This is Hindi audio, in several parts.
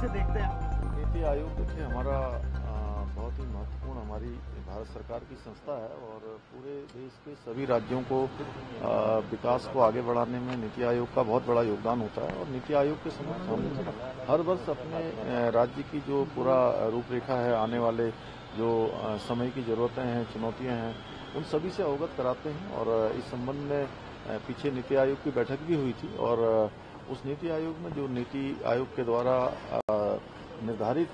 देखते हैं? नीति आयोग देखिए हमारा बहुत ही महत्वपूर्ण हमारी भारत सरकार की संस्था है और पूरे देश के सभी राज्यों को विकास को आगे बढ़ाने में नीति आयोग का बहुत बड़ा योगदान होता है। और नीति आयोग के समक्ष हम हर वर्ष अपने राज्य की जो पूरा रूपरेखा है, आने वाले जो समय की जरूरतें हैं, चुनौतियां हैं, उन सभी से अवगत कराते हैं। और इस संबंध में पीछे नीति आयोग की बैठक भी हुई थी और उस नीति आयोग में जो नीति आयोग के द्वारा निर्धारित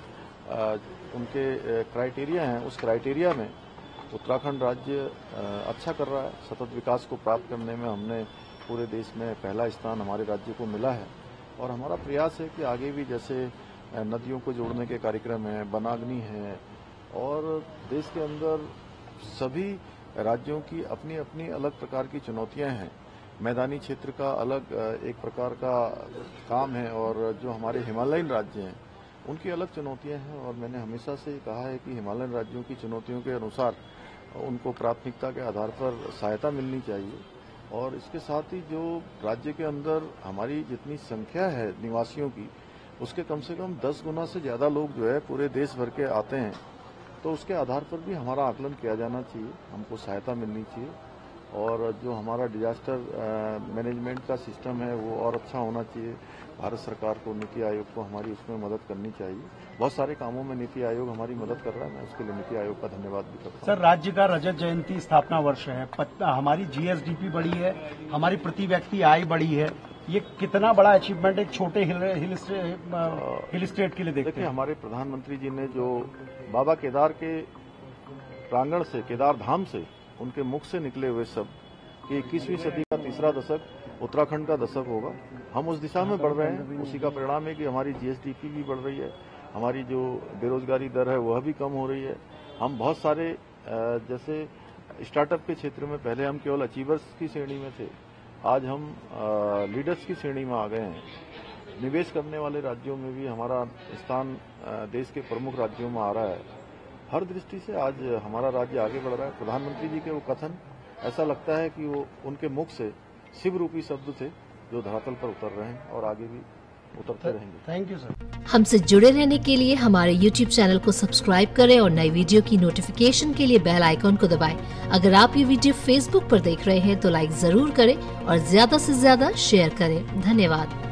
उनके क्राइटेरिया हैं, उस क्राइटेरिया में उत्तराखंड राज्य अच्छा कर रहा है। सतत विकास को प्राप्त करने में हमने पूरे देश में पहला स्थान हमारे राज्य को मिला है। और हमारा प्रयास है कि आगे भी जैसे नदियों को जोड़ने के कार्यक्रम हैं, वनाग्नि है, और देश के अंदर सभी राज्यों की अपनी अपनी अलग प्रकार की चुनौतियां हैं। मैदानी क्षेत्र का अलग एक प्रकार का काम है और जो हमारे हिमालयन राज्य हैं उनकी अलग चुनौतियां हैं। और मैंने हमेशा से कहा है कि हिमालयन राज्यों की चुनौतियों के अनुसार उनको प्राथमिकता के आधार पर सहायता मिलनी चाहिए। और इसके साथ ही जो राज्य के अंदर हमारी जितनी संख्या है निवासियों की, उसके कम से कम 10 गुना से ज्यादा लोग जो है पूरे देश भर के आते हैं, तो उसके आधार पर भी हमारा आकलन किया जाना चाहिए, हमको सहायता मिलनी चाहिए। और जो हमारा डिजास्टर मैनेजमेंट का सिस्टम है वो और अच्छा होना चाहिए। भारत सरकार को, नीति आयोग को हमारी उसमें मदद करनी चाहिए। बहुत सारे कामों में नीति आयोग हमारी मदद कर रहा है, मैं उसके लिए नीति आयोग का धन्यवाद भी करता हूं। सर, राज्य का रजत जयंती स्थापना वर्ष है, हमारी जीएसडीपी बढ़ी है, हमारी प्रति व्यक्ति आय बढ़ी है। ये कितना बड़ा अचीवमेंट एक छोटे हिल स्टेट के लिए देखते हैं? हमारे प्रधानमंत्री जी ने जो बाबा केदार के प्रांगण से, केदार धाम से, उनके मुख से निकले हुए सब कि 21वीं सदी का तीसरा दशक उत्तराखंड का दशक होगा, हम उस दिशा में बढ़ रहे हैं। उसी का परिणाम है कि हमारी जीएसडीपी भी बढ़ रही है, हमारी जो बेरोजगारी दर है वह भी कम हो रही है। हम बहुत सारे जैसे स्टार्टअप के क्षेत्र में पहले हम केवल अचीवर्स की श्रेणी में थे, आज हम लीडर्स की श्रेणी में आ गए हैं। निवेश करने वाले राज्यों में भी हमारा स्थान देश के प्रमुख राज्यों में आ रहा है। हर दृष्टि से आज हमारा राज्य आगे बढ़ रहा है। प्रधानमंत्री जी के वो कथन, ऐसा लगता है कि वो उनके मुख से शिव रूपी शब्द थे जो धरातल पर उतर रहे हैं और आगे भी उतरते रहेंगे। Thank you sir. हमसे जुड़े रहने के लिए हमारे YouTube चैनल को सब्सक्राइब करें और नई वीडियो की नोटिफिकेशन के लिए बेल आइकॉन को दबाएं। अगर आप ये वीडियो Facebook पर देख रहे हैं तो लाइक जरूर करें और ज्यादा से ज्यादा शेयर करें। धन्यवाद।